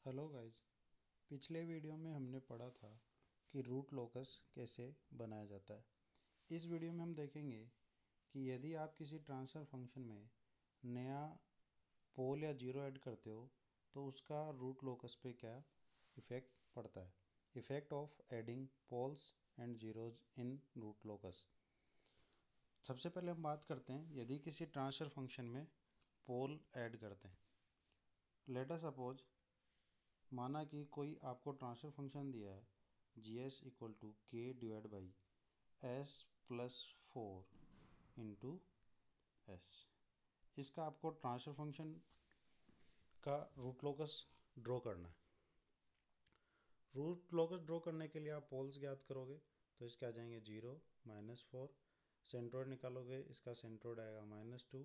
Hello guys. पिछले video में हमने पढ़ा था कि रूट लोकस कैसे बनाया जाता है। इस वीडियो में हम देखेंगे कि यदि आप किसी ट्रांसफर फंक्शन में नया पोल या जीरो ऐड करते हो तो उसका रूट लोकस पे क्या इफ़ेक्ट पड़ता है। Effect of adding poles and zeros in root locus. सबसे पहले हम बात करते हैं यदि किसी ट्रांसफर फंक्शन में पोल ऐड करते हैं। लेट अस सपोज, माना कि कोई आपको ट्रांसफर फंक्शन दिया है G S equal to K divide by s plus 4 into S. इसका आपको ट्रांसफर फंक्शन का रूट लोकस ड्रॉ करना है। रूट लोकस ड्रॉ करने के लिए आप पोल्स ज्ञात करोगे तो इसके आ जाएंगे 0 -4। सेंट्रोइड निकालोगे, इसका सेंट्रोइड आएगा -2।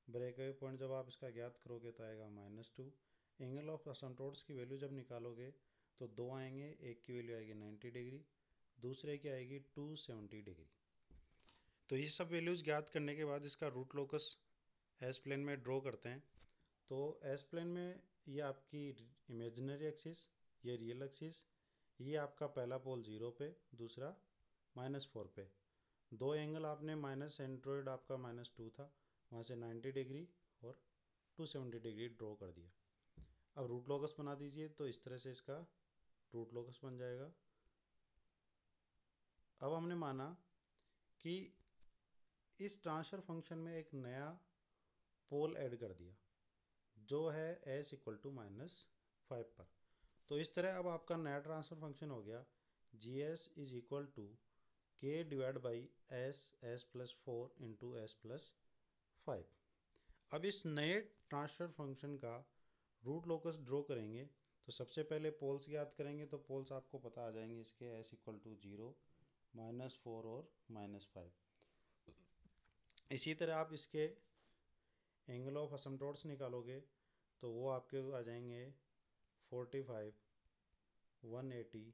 ब्रेकअवे पॉइंट जब आप इसका ज्ञात करोगे तो आएगा -2। एंगल ऑफ असिम्प्टोट्स की वैल्यू जब निकालोगे तो दो आएंगे, एक की वैल्यू आएगी 90 डिग्री, दूसरे की आएगी 270 डिग्री। तो ये सब वैल्यूज ज्ञात करने के बाद इसका रूट लोकस एस प्लेन में ड्रॉ करते हैं। तो एस प्लेन में ये आपकी इमेजिनरी एक्सिस, ये रियल एक्सिस, ये आपका पहला पोल 0 पे, दूसरा -4 पे। दो एंगल आपने माइनस सेंट्रोइड आपका -2 था, वहाँ से 90 डिग्री और 270 डिग्री ड्रॉ कर दिया। अब रूट लोकस बना दीजिए तो इस तरह से इसका रूट लोकस बन जाएगा। अब हमने माना कि इस ट्रांसफर फंक्शन में एक नया पोल ऐड कर दिया जो है एस इक्वल टू -5 पर। तो इस तरह अब आपका नया ट्रांसफर फंक्शन हो गया G s is equal to K divide by s plus 4 into s plus 5। अब इस नए ट्रांसफर फंक्शन का रूट लोकस ड्रॉ करेंगे तो सबसे पहले पोल्स ज्ञात करेंगे। तो पोल्स आपको पता आ जाएंगे इसके एस इक्वल टू 0, -4 और -5। इसी तरह आप इसके एंगल ऑफ असिम्प्टोट्स निकालोगे तो वो आपके आ जाएंगे 45, 180।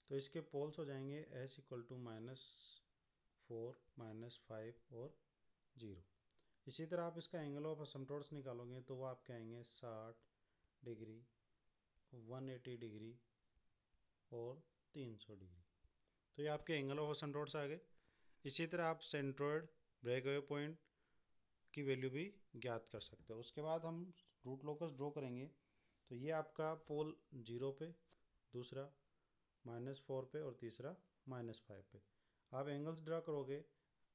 तो इसके पोल्स हो जाएंगे एस इक्वल टू -4, -5 और 0। इसी तरह आप इसका एंगल ऑफ असिम्प्टोट्स निकालोगे तो वो आपके आएंगे 60 डिग्री, 180 डिग्री और 300 डिग्री। तो ये आपके एंगल ऑफ असिम्प्टोट्स आ गए। इसी तरह आप सेंट्रोइड, ब्रेकअवे पॉइंट की वैल्यू भी ज्ञात कर सकते हो। उसके बाद हम रूट लोकस ड्रॉ करेंगे तो ये आपका पोल 0 पे, दूसरा -4 पे और तीसरा -5 पे। आप एंगल्स ड्रा करोगे,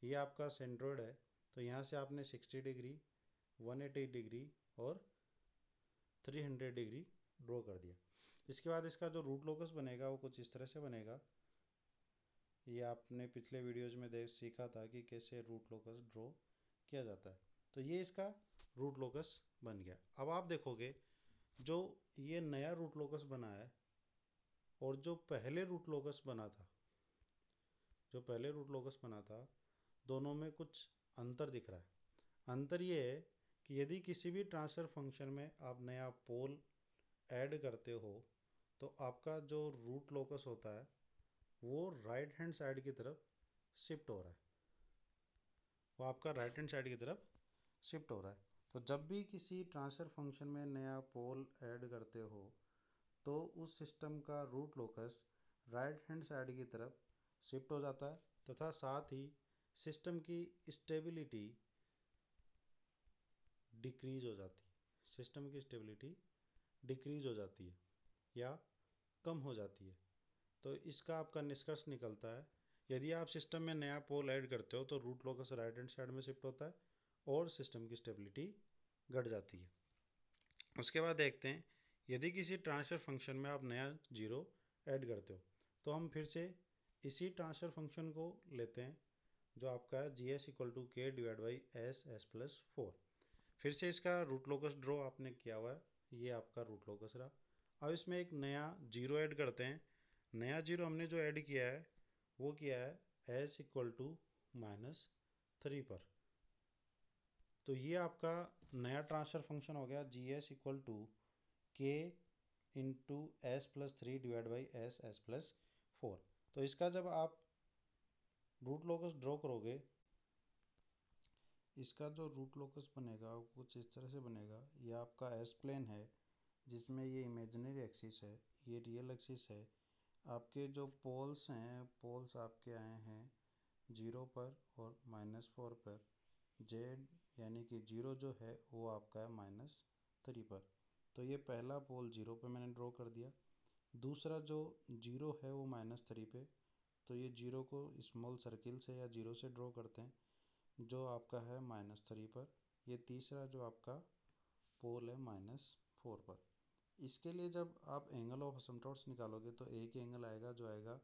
ये आपका सेंट्रोइड है तो यहाँ से आपने 60 डिग्री, 180 डिग्री और 300 डिग्री ड्रॉ कर दिया। इसके बाद इसका जो रूट लोकस बनेगा वो कुछ इस तरह से बनेगा। ये आपने पिछले वीडियोज़ में देख सीखा था कि कैसे रूट लोकस ड्रॉ किया जाता है। तो ये इसका रूट लोकस बन गया। अब आप देखोगे जो ये नया रूट लोकस बना है और जो पहले रूट लोकस बना था, दोनों में कुछ अंतर दिख रहा है। अंतर ये है कि यदि किसी भी ट्रांसफर फंक्शन में आप नया पोल ऐड करते हो तो आपका जो रूट लोकस होता है वो राइट हैंड साइड की तरफ शिफ्ट हो रहा है, तो जब भी किसी ट्रांसफर फंक्शन में नया पोल ऐड करते हो तो उस सिस्टम का root locus right hand side की तरफ शिफ्ट हो जाता है तथा साथ ही सिस्टम की स्टेबिलिटी डिक्रीज हो जाती है या कम हो जाती है। तो इसका आपका निष्कर्ष निकलता है यदि आप सिस्टम में नया पोल ऐड करते हो तो root locus right hand side में शिफ्ट होता है और सिस्टम की स्टेबिलिटी घट जाती है। उसके बाद देखते हैं यदि किसी ट्रांसफर फंक्शन में आप नया जीरो ऐड करते हो तो हम फिर से इसी ट्रांसफर फंक्शन को लेते हैं जो आपका है G S equal to K divide by s plus 4। फिर से इसका रूट लोकस ड्रॉ आपने किया हुआ है, ये आपका रूट लोकस रहा। अब इसमें एक नया जीरो ऐड करते हैं। नया जीरो हमने जो ऐड किया है वो किया है एस इक्वल टू -3 पर। तो ये आपका नया ट्रांसफर फंक्शन हो गया जी एस इक्वल टू के into s plus 3 divide by s plus 4। तो इसका जब आप रूट लोकस ड्रॉ करोगे इसका जो रूट लोकस बनेगा वो कुछ इस तरह से बनेगा। ये आपका एस प्लेन है जिसमें ये इमेजिनरी एक्सिस है, ये रियल एक्सिस है। आपके जो पोल्स हैं, पोल्स आपके आए हैं 0 पर और -4 पर। जेड यानी कि 0 जो है वो आपका है -3 पर। तो ये पहला पोल 0 पे मैंने ड्रॉ कर दिया। दूसरा जो 0 है वो -3 पे, तो ये 0 को स्मॉल सर्किल से या 0 से ड्रॉ करते हैं जो आपका है -3 पर। ये तीसरा जो आपका पोल है -4 पर। इसके लिए जब आप एंगल ऑफ असिम्प्टोट्स निकालोगे तो एक एंगल आएगा जो आएगा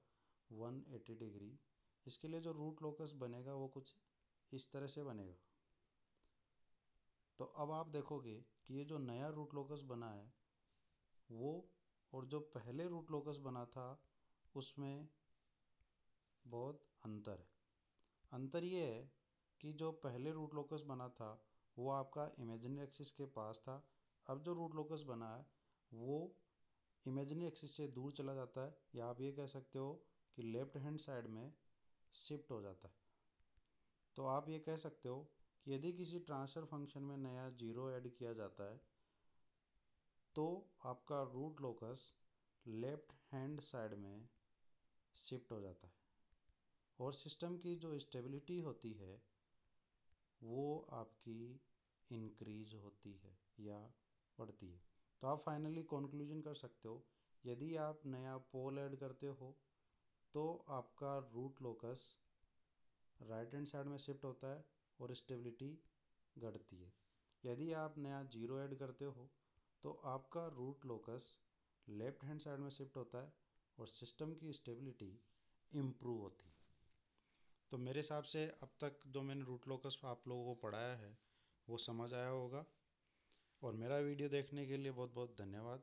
180 डिग्री। इसके लिए जो रूट लोकस बनेगा वो कुछ इस तरह से बनेगा। तो अब आप देखोगे कि ये जो नया रूट लोकस बना है वो और जो पहले रूट लोकस बना था उसमें बहुत अंतर है। अंतर ये है कि जो पहले रूट लोकस बना था वो आपका इमेजिनरी एक्सिस के पास था। अब जो रूट लोकस बना है वो इमेजिनरी एक्सिस से दूर चला जाता है, या आप ये कह सकते हो कि लेफ्ट हैंड साइड में शिफ्ट हो जाता है। तो आप ये कह सकते हो कि यदि किसी ट्रांसफर फंक्शन में नया जीरो ऐड किया जाता है तो आपका root locus left hand side में शिफ्ट हो जाता है और सिस्टम की जो स्टेबिलिटी होती है वो आपकी इंक्रीज होती है या बढ़ती है। तो आप फाइनली कंक्लूजन कर सकते हो, यदि आप नया पोल ऐड करते हो तो आपका root locus right hand side में शिफ्ट होता है और स्टेबिलिटी घटती है। यदि आप नया जीरो ऐड करते हो तो आपका root locus left hand side में शिफ्ट होता है और सिस्टम की स्टेबिलिटी इम्प्रूव होती है। तो मेरे हिसाब से अब तक जो मैंने रूट लोकस आप लोगों को पढ़ाया है वो समझ आया होगा। और मेरा वीडियो देखने के लिए बहुत बहुत धन्यवाद।